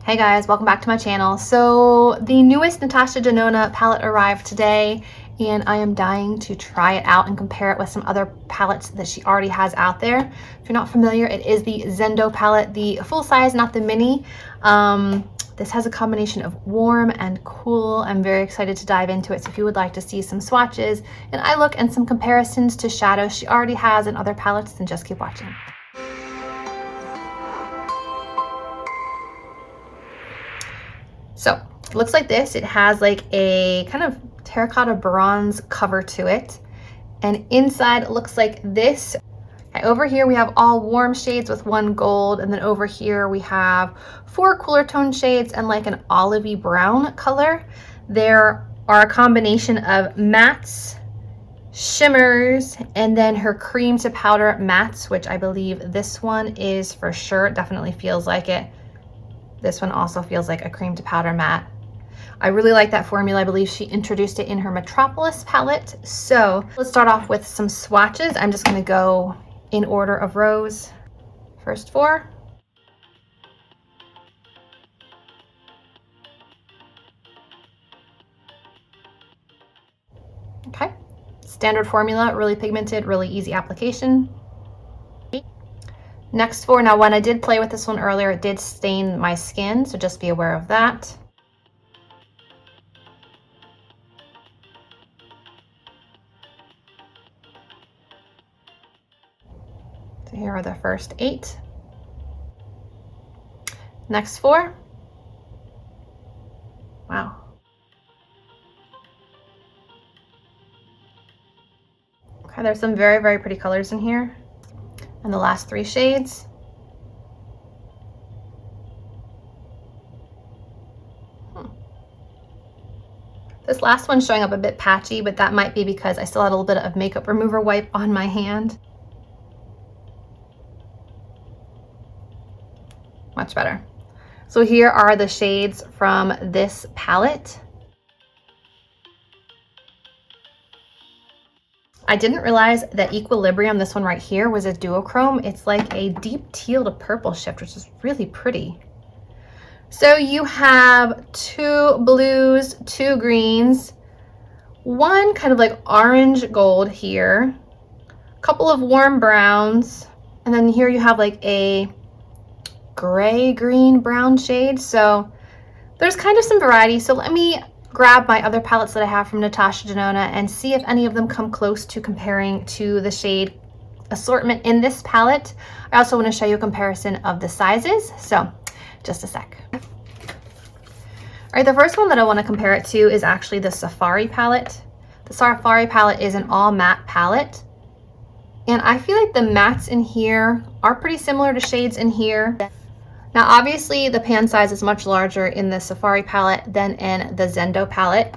Hey guys, welcome back to my channel. So the newest Natasha Denona palette arrived today and I am dying to try it out and compare it with some other palettes that she already has out there. If you're not familiar, it is the ZENDO palette, the full size, not the mini. This has a combination of warm and cool. I'm very excited to dive into it. So if you would like to see some swatches, an eye look, and some comparisons to shadows she already has in other palettes, then just keep watching. So it looks like this. It has like a kind of terracotta bronze cover to it. And inside it looks like this. Okay, over here we have all warm shades with one gold. And then over here we have 4 cooler tone shades and like an olivey brown color. There are a combination of mattes, shimmers, and then her cream to powder mattes, which I believe this one is for sure. It definitely feels like it. This one also feels like a cream to powder matte. I really like that formula. I believe she introduced it in her Metropolis palette. So let's start off with some swatches. I'm just gonna go in order of rows. First 4. Okay, standard formula, really pigmented, really easy application. Next 4, now when I did play with this one earlier, it did stain my skin, so just be aware of that. So here are the first 8. Next 4. Wow. Okay, there's some very, very pretty colors in here. And the last 3 shades. This last one's showing up a bit patchy, but that might be because I still had a little bit of makeup remover wipe on my hand. Much better. So here are the shades from this palette. I didn't realize that Equilibrium, this one right here, was a duochrome. It's like a deep teal to purple shift, which is really pretty. So you have 2 blues, 2 greens, 1 kind of like orange gold here, a couple of warm browns, and then here you have like a gray green brown shade. So there's kind of some variety. So let me grab my other palettes that I have from Natasha Denona and see if any of them come close to comparing to the shade assortment in this palette. I also want to show you a comparison of the sizes. So just a sec. All right, the first one that I want to compare it to is actually the Safari palette. The Safari palette is an all matte palette. And I feel like the mattes in here are pretty similar to shades in here. Now, obviously, the pan size is much larger in the Safari palette than in the ZENDO palette.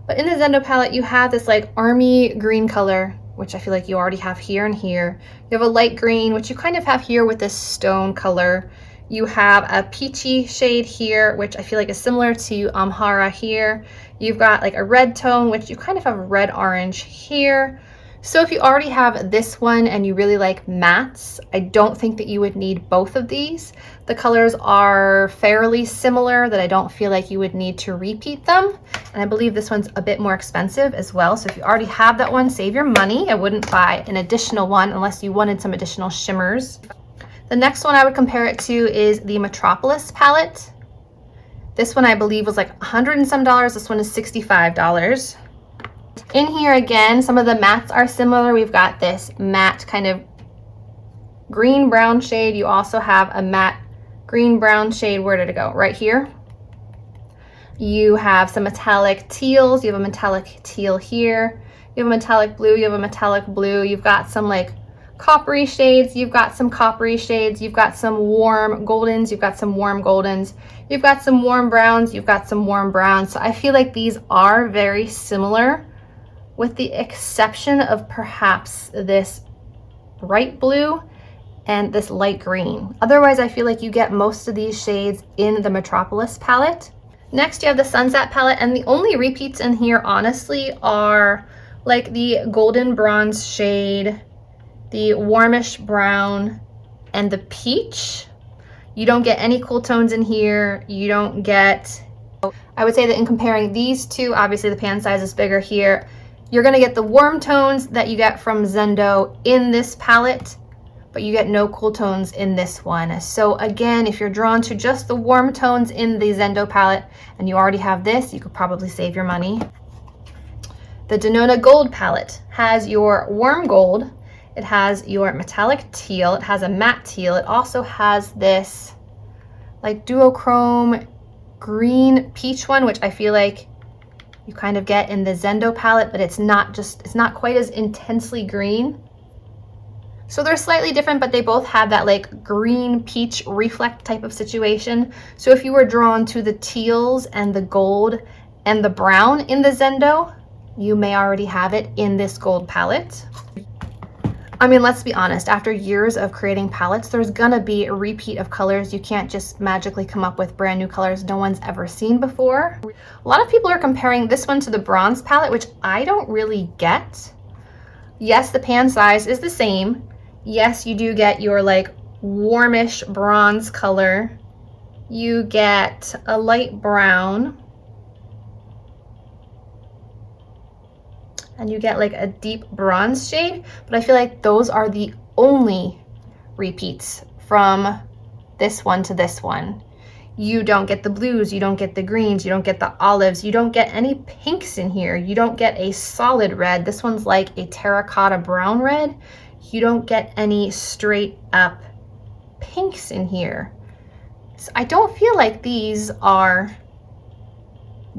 But in the ZENDO palette, you have this like army green color, which I feel like you already have here and here. You have a light green, which you kind of have here with this stone color. You have a peachy shade here, which I feel like is similar to Amhara here. You've got like a red tone, which you kind of have red-orange here. So if you already have this one and you really like mattes, I don't think that you would need both of these. The colors are fairly similar that I don't feel like you would need to repeat them. And I believe this one's a bit more expensive as well. So if you already have that one, save your money. I wouldn't buy an additional one unless you wanted some additional shimmers. The next one I would compare it to is the Metropolis palette. This one I believe was like $100 and some. This one is $65. In here again, some of the mattes are similar. We've got this matte kind of green brown shade. You also have a matte green brown shade. Where did it go? Right here. You have some metallic teals. You have a metallic teal here. You have a metallic blue. You have a metallic blue. You've got some like coppery shades. You've got some coppery shades. You've got some warm goldens. You've got some warm goldens. You've got some warm browns. You've got some warm browns. So I feel like these are very similar, with the exception of perhaps this bright blue and this light green. Otherwise, I feel like you get most of these shades in the Metropolis palette. Next, you have the Sunset palette, and the only repeats in here, honestly, are like the golden bronze shade, the warmish brown, and the peach. You don't get any cool tones in here. You don't get, I would say that in comparing these two, obviously the pan size is bigger here. You're gonna get the warm tones that you get from ZENDO in this palette, but you get no cool tones in this one. So again, if you're drawn to just the warm tones in the ZENDO palette and you already have this, you could probably save your money. The Denona Gold palette has your warm gold, it has your metallic teal, it has a matte teal, it also has this like duochrome green peach one, which I feel like you kind of get in the ZENDO palette, but it's not quite as intensely green. So they're slightly different, but they both have that like green peach reflect type of situation. So if you were drawn to the teals and the gold and the brown in the ZENDO, you may already have it in this gold palette. I mean, let's be honest, after years of creating palettes, there's gonna be a repeat of colors. You can't just magically come up with brand new colors no one's ever seen before. A lot of people are comparing this one to the bronze palette, which I don't really get. Yes, the pan size is the same. Yes, you do get your like warmish bronze color. You get a light brown. And you get like a deep bronze shade, but I feel like those are the only repeats from this one to this one. You don't get the blues, you don't get the greens, you don't get the olives, you don't get any pinks in here, you don't get a solid red. This one's like a terracotta brown red. You don't get any straight up pinks in here. So I don't feel like these are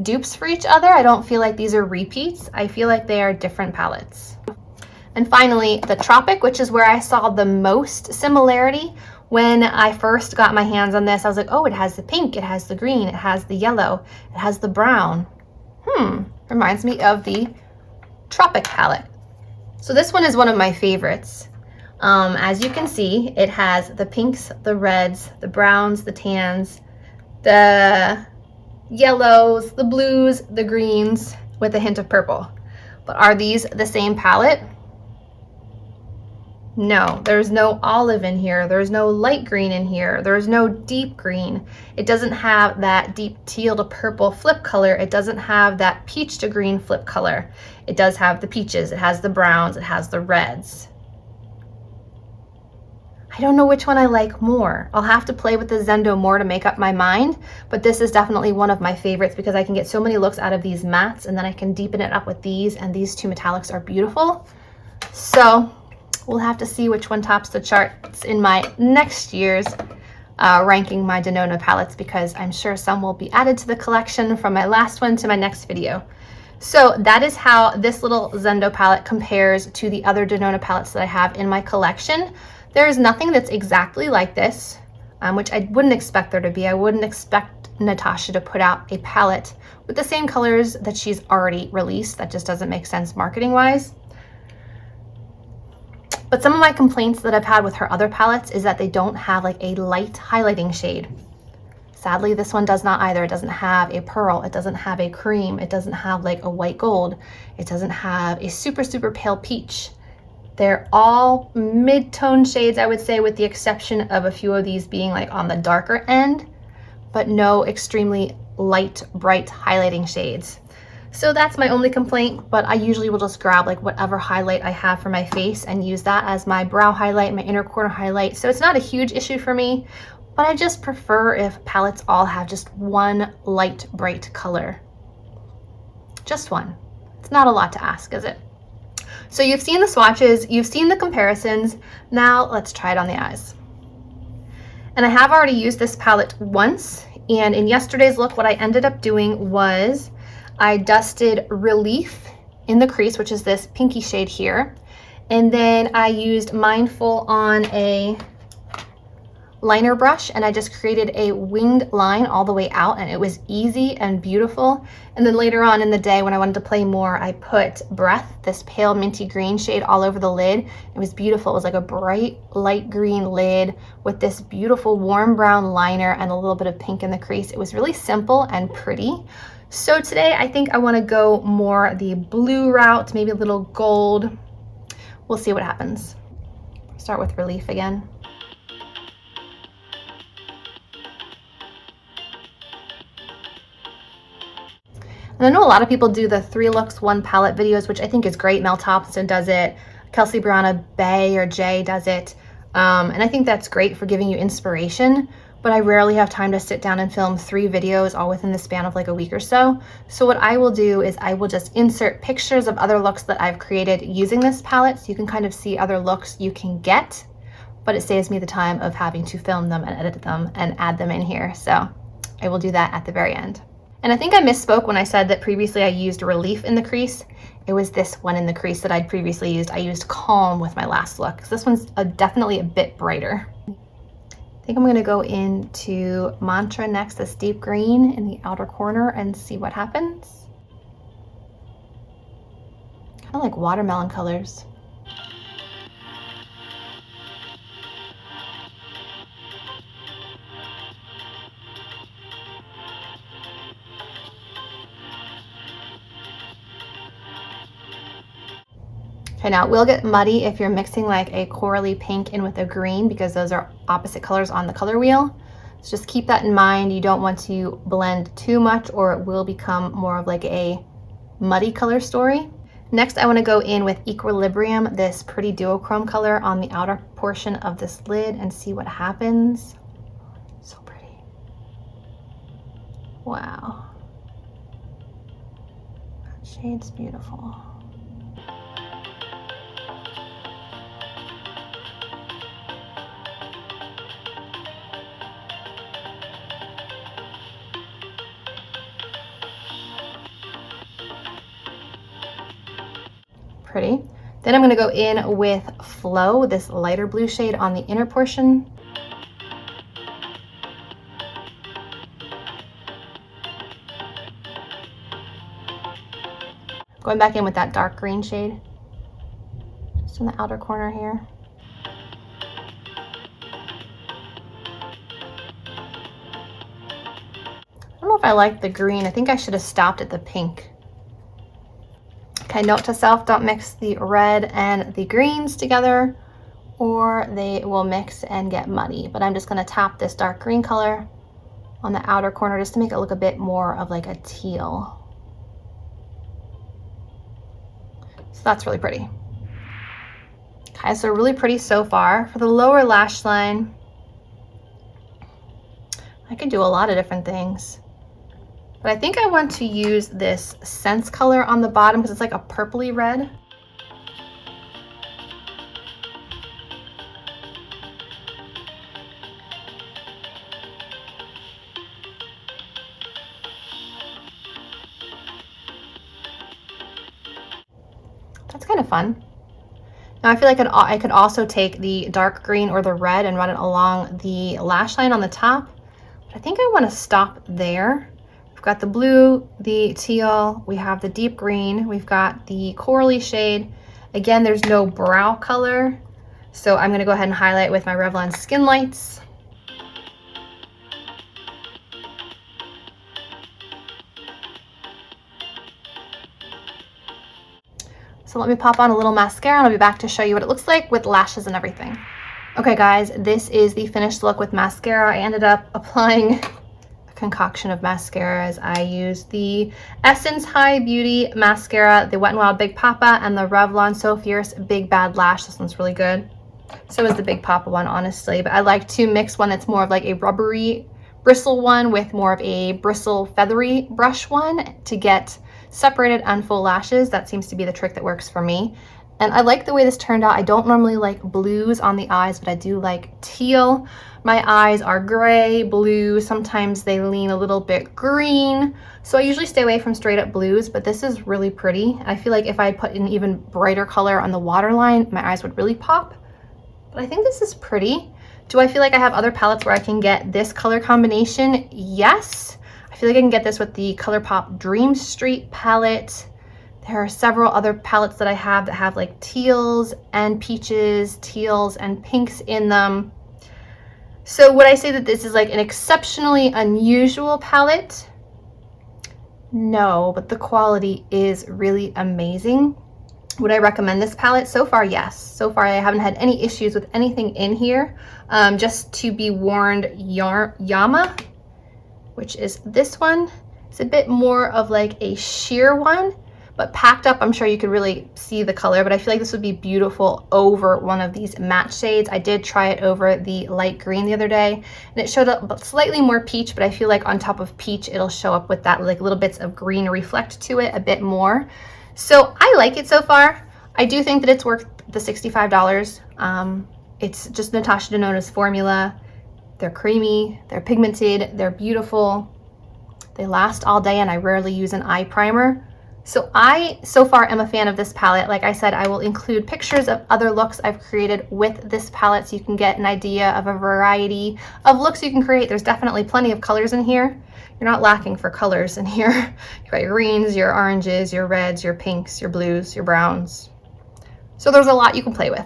dupes for each other. I don't feel like these are repeats. I feel like they are different palettes. And finally, the Tropic, which is where I saw the most similarity. When I first got my hands on this, I was like, oh, it has the pink, it has the green, it has the yellow, it has the brown. Reminds me of the Tropic palette. So this one is one of my favorites. As you can see, it has the pinks, the reds, the browns, the tans, the yellows, the blues, the greens, with a hint of purple. But are these the same palette? No, there's no olive in here. There's no light green in here. There's no deep green. It doesn't have that deep teal to purple flip color. It doesn't have that peach to green flip color. It does have the peaches. It has the browns. It has the reds. I don't know which one I like more. I'll have to play with the ZENDO more to make up my mind, but this is definitely one of my favorites because I can get so many looks out of these mattes, and then I can deepen it up with these, and these two metallics are beautiful. So we'll have to see which one tops the charts in my next year's ranking my Denona palettes, because I'm sure some will be added to the collection from my last one to my next video. So that is how this little ZENDO palette compares to the other Denona palettes that I have in my collection. There is nothing that's exactly like this, which I wouldn't expect there to be. I wouldn't expect Natasha to put out a palette with the same colors that she's already released. That just doesn't make sense marketing-wise. But some of my complaints that I've had with her other palettes is that they don't have like a light highlighting shade. Sadly, this one does not either. It doesn't have a pearl. It doesn't have a cream. It doesn't have like a white gold. It doesn't have a super, super pale peach. They're all mid-tone shades, I would say, with the exception of a few of these being like on the darker end, but no extremely light, bright highlighting shades. So that's my only complaint, but I usually will just grab like whatever highlight I have for my face and use that as my brow highlight, my inner corner highlight. So it's not a huge issue for me, but I just prefer if palettes all have just one light, bright color. Just one. It's not a lot to ask, is it? So you've seen the swatches, you've seen the comparisons. Now let's try it on the eyes. And I have already used this palette once, and in yesterday's look, what I ended up doing was I dusted Relief in the crease, which is this pinky shade here. And then I used Mindful on a liner brush, and I just created a winged line all the way out, and it was easy and beautiful. And then later on in the day when I wanted to play more, I put Breath, this pale minty green shade, all over the lid. It was beautiful. It was like a bright light green lid with this beautiful warm brown liner and a little bit of pink in the crease. It was really simple and pretty. So today I think I want to go more the blue route, maybe a little gold. We'll see what happens. Start with Relief again. And I know a lot of people do the 3 looks, 1 palette videos, which I think is great. Mel Thompson does it. Kelsey Brianna Bay or Jay does it. And I think that's great for giving you inspiration, but I rarely have time to sit down and film 3 videos all within the span of like a week or so. So what I will do is I will just insert pictures of other looks that I've created using this palette, so you can kind of see other looks you can get, but it saves me the time of having to film them and edit them and add them in here. So I will do that at the very end. And I think I misspoke when I said that previously I used Relief in the crease. It was this one in the crease that I'd previously used. I used Calm with my last look, because this one's definitely a bit brighter. I think I'm gonna go into Mantra next, this deep green in the outer corner, and see what happens. Kind of like watermelon colors. Okay, now it will get muddy if you're mixing like a corally pink in with a green, because those are opposite colors on the color wheel. So just keep that in mind. You don't want to blend too much or it will become more of like a muddy color story. Next, I want to go in with Equilibrium, this pretty duochrome color on the outer portion of this lid, and see what happens. So pretty. Wow. That shade's beautiful. Pretty. Then I'm going to go in with Flow, this lighter blue shade on the inner portion. Going back in with that dark green shade, just in the outer corner here. I don't know if I like the green. I think I should have stopped at the pink. Okay, note to self, don't mix the red and the greens together or they will mix and get muddy. But I'm just gonna tap this dark green color on the outer corner just to make it look a bit more of like a teal. So that's really pretty. Okay, so really pretty so far. For the lower lash line, I could do a lot of different things. But I think I want to use this Sense color on the bottom because it's like a purpley red. That's kind of fun. Now I feel like I could also take the dark green or the red and run it along the lash line on the top. But I think I want to stop there. We've got the blue, the teal, we have the deep green, we've got the corally shade. Again, there's no brow color, so I'm gonna go ahead and highlight with my Revlon Skin Lights. So let me pop on a little mascara and I'll be back to show you what it looks like with lashes and everything. Okay guys, this is the finished look with mascara. I ended up applying concoction of mascaras. I used the Essence High Beauty mascara, the Wet n Wild Big Papa, and the Revlon So Fierce Big Bad Lash. This one's really good. So is the Big Papa one, honestly, but I like to mix one that's more of like a rubbery bristle one with more of a bristle feathery brush one to get separated and full lashes. That seems to be the trick that works for me. And I like the way this turned out. I don't normally like blues on the eyes, but I do like teal. My eyes are gray, blue, sometimes they lean a little bit green. So I usually stay away from straight up blues, but this is really pretty. I feel like if I put an even brighter color on the waterline, my eyes would really pop. But I think this is pretty. Do I feel like I have other palettes where I can get this color combination? Yes. I feel like I can get this with the ColourPop Dream Street palette. There are several other palettes that I have that have like teals and peaches, teals and pinks in them. So would I say that this is like an exceptionally unusual palette? No, but the quality is really amazing. Would I recommend this palette? So far, yes. So far, I haven't had any issues with anything in here. Just to be warned, Yama, which is this one, It's a bit more of like a sheer one, but packed up, I'm sure you could really see the color, but I feel like this would be beautiful over one of these matte shades. I did try it over the light green the other day, and it showed up slightly more peach, but I feel like on top of peach, it'll show up with that like little bits of green reflect to it a bit more. So I like it so far. I do think that it's worth the $65. It's just Natasha Denona's formula. They're creamy, they're pigmented, they're beautiful. They last all day, and I rarely use an eye primer. So I, so far, am a fan of this palette. Like I said, I will include pictures of other looks I've created with this palette so you can get an idea of a variety of looks you can create. There's definitely plenty of colors in here. You're not lacking for colors in here. You've got your greens, your oranges, your reds, your pinks, your blues, your browns. So there's a lot you can play with.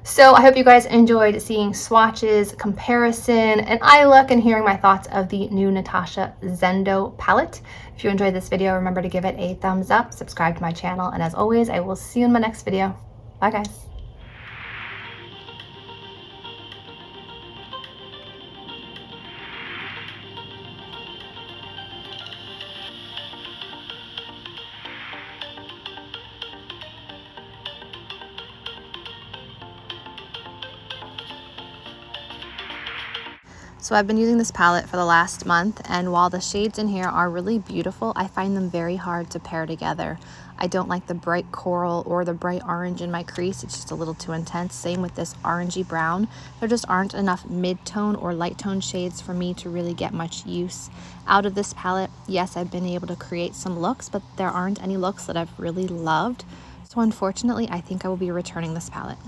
So I hope you guys enjoyed seeing swatches, comparison, and eye look, and hearing my thoughts of the new Natasha ZENDO palette. If you enjoyed this video, remember to give it a thumbs up, subscribe to my channel, and as always, I will see you in my next video. Bye guys. So I've been using this palette for the last month, and while the shades in here are really beautiful, I find them very hard to pair together. I don't like the bright coral or the bright orange in my crease. It's just a little too intense. Same with this orangey brown. There just aren't enough mid-tone or light tone shades for me to really get much use out of this palette. Yes, I've been able to create some looks, but there aren't any looks that I've really loved. So unfortunately, I think I will be returning this palette.